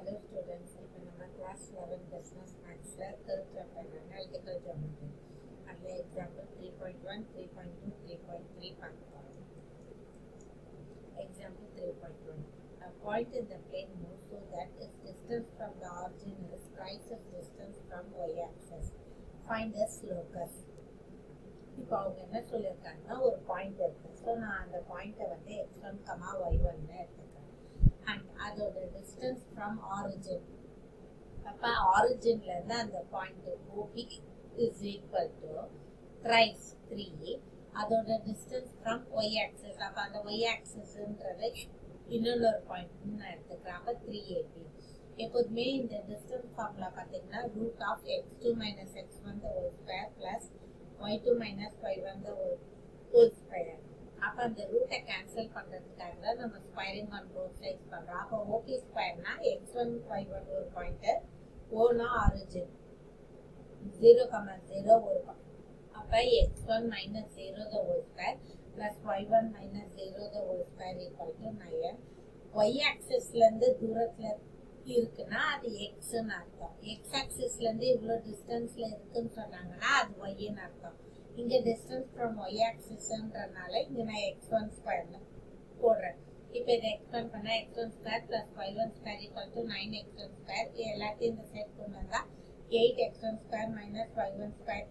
Hello students, இப்போ நம்ம class 11 business maths third chapter analytical geometry and example 3.1, 3.2, 3.3 பார்க்கலாம். Example 3.1. A point in the plane moves so that its distance from the origin is twice its distance from y-axis. Find its locus. இப்போ அவங்க என்ன சொல்லியிருக்காங்கன்னா ஒரு point இருக்கு. So நான் அந்த பாயிண்ட்டை வந்து x1, y1 எடுத்துக்கிறேன். அண்ட் அதோட டிஸ்டன்ஸ் ஃப்ரம் ஆரிஜின், அப்போ ஆரிஜின்லேருந்து அந்த point OP is equal to thrice 3. அதோட டிஸ்டன்ஸ் ஃப்ரம் ஒய் ஆக்சிஸ், அப்போ அந்த ஒய் ஆக்சிஸ்ன்றது இன்னொரு பாயிண்ட் நான் எடுத்துக்கிறேன். அப்போ 3AB. எப்போதுமே இந்த டிஸ்டன்ஸ் ஃபார்முலா பார்த்தீங்கன்னா root of x2 minus x1 the whole square plus y2 minus y1 the whole square. அப்ப அந்த ரூட்டை கேன்சல் பண்றதுக்காக தான் நம்ம ஸ்கொயரிங் ஆன் போத் சைட்ஸ் பண்றோம். அப்போ ஓபி ஸ்கொயர்னா x1 y1 ஒரு பாயிண்ட், ஓனா ஆரிஜின் 0,0 ஒரு பாயிண்ட். அப்ப x1 minus 0 the whole square plus y1 minus 0 the whole square equal to 9. y ஆக்சிஸ்ல இருந்து தூரத்துல இருக்குன்னா அது எக்ஸ்ன்னு அர்த்தம். எக்ஸ் ஆக்சிஸ்ல இருந்து இவ்வளவு டிஸ்டன்ஸ்ல இருக்குன்னு சொன்னாங்கன்னா அது ஒய்ன்னு அர்த்தம். இங்க டிஸ்டன்ஸ் ஃப்ரம் ஒய் ஆக்சிஸ்ன்றனால இங்க நான் x1 ஸ்கொயர்னு போடுறேன். இப்போ இதை எக்ஸ்பேண்ட் பண்ணா x1 square plus y1 square equal to 9x1 square. எல்லாத்தையும் இந்த சைட் கொண்டு வந்தா 8x1 square minus y1 square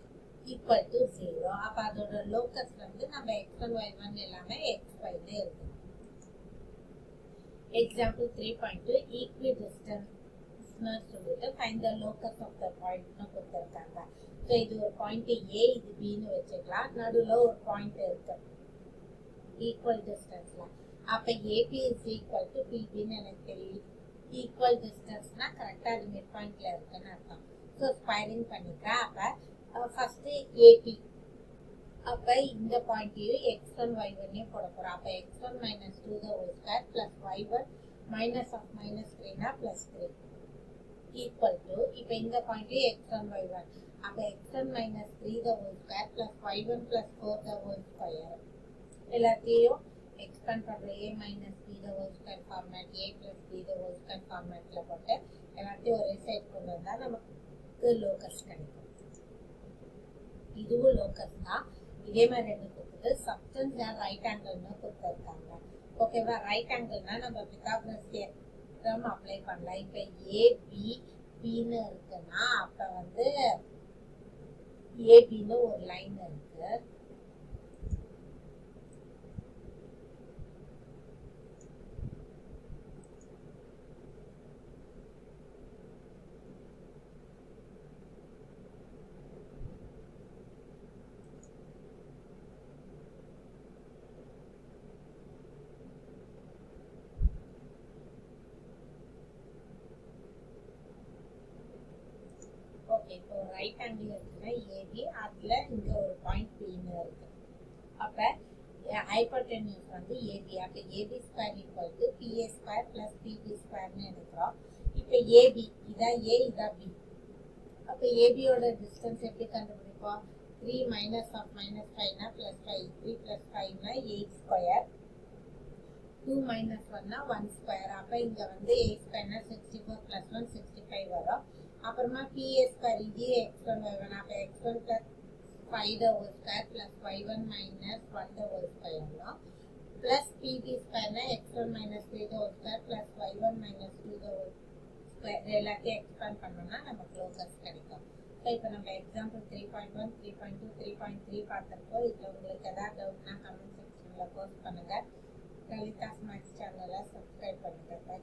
equal to 0. அப்போ அதோட லோக்கஸ் வந்து நம்ம x1 y1 எல்லாமே x5 இருக்கு. Example 3.2 equidistant சொல்லிட்டு find the locus of the point கொடுத்திருக்காங்க. ஸோ இது ஒரு பாயிண்ட் A, இது Bன்னு வச்சுக்கலாம். நடுவில் ஒரு பாயிண்ட் இருக்கு ஈக்குவல் டிஸ்டன்ஸ்ல. அப்ப AB இஸ் ஈக்குவல் டு BBன்னு எனக்கு தெரியும். ஈக்குவல் டிஸ்டன்ஸ்னா கரெக்டா அது மிட் பாயிண்ட்ல இருக்குன்னு அர்த்தம். ஸோ ஸ்கொயரிங் பண்ணிக்கிறேன். அப்ப ஃபர்ஸ்ட் AB, அப்ப இந்த பாயிண்ட்டையும் x1 y1 போட போறோம். அப்ப x1 minus 2 the whole square plus y1 minus of minus 3 na plus 3 equal to, இப்ப இந்த பாயிண்ட்டையும் x1 y1, அப்ப x1 minus 3 the whole square plus y1 plus 4 the whole square. எல்லாத்தையும் expand பண்ற a minus b the whole square format, a plus b the whole square ஃபார்மேட்ல போட்டு எல்லாத்தையும் ஒரே side கொண்டு வந்தா நமக்கு லோக்கஸ் கிடைக்கும். இதுவும் லோக்கஸ் தான். இதே மாதிரி ரெண்டு கொடுத்துட்டு சப்டன்ஸ் ரைட் ஆங்கிள்னு கொடுத்துருக்காங்க. ஓகேவா? ரைட் ஆங்கிள்னா நம்ம பித்தாகரஸ் தியரம் அப்ளை பண்ணலாம். இப்போ ஏபிபின்னு இருக்குன்னா அப்ப வந்து ஏபின்னு ஒரு லைன் இருக்கு. இப்போ ரைட் ஆங்கிள் இருக்குன்னா ஏபி, அதுல இங்க ஒரு பாயிண்ட் பின்னு இருக்கு. அப்ப ஹைபோடென்யூஸ் வந்து ஏபி. அப்ப AB square equal to PA square plus PB ஸ்கொயர்னு எடுக்கிறோம். இப்ப ஏபி இதா ஏ, இதா பி. அப்ப ஏபியோட டிஸ்டன்ஸ் எப்படி கண்டுபிடிப்போம்? 3 minus of minus 5 plus 5, 3 plus 5 8 square, 2 minus 1 1 square. அப்ப இங்க வந்து 8 ஸ்கொயர்னா 64 பிளஸ் 1 65 வரும். அப்புறமா PA ஸ்கொயர், இது x1 y1, அப்ப x1 plus 5 the whole square plus y1 minus 1 the whole square plus PB ஸ்கொயர்னா x1 minus 3 the whole square plus y1 minus 2 the whole square. எல்லாத்தையும் expand பண்ணோம்னா நமக்கு லோக்கஸ் கிடைக்கும். So இப்போ நம்ம example 3.1, 3.2, 3.3 பார்த்துருக்கோம். இதில் உங்களுக்கு எதாவது டவுட்னா கமெண்ட் செக்ஷனில் போஸ்ட் பண்ணுங்க. லலிதாஸ் மேக்ஸ் சேனலை சப்ஸ்கிரைப் பண்ணுங்க.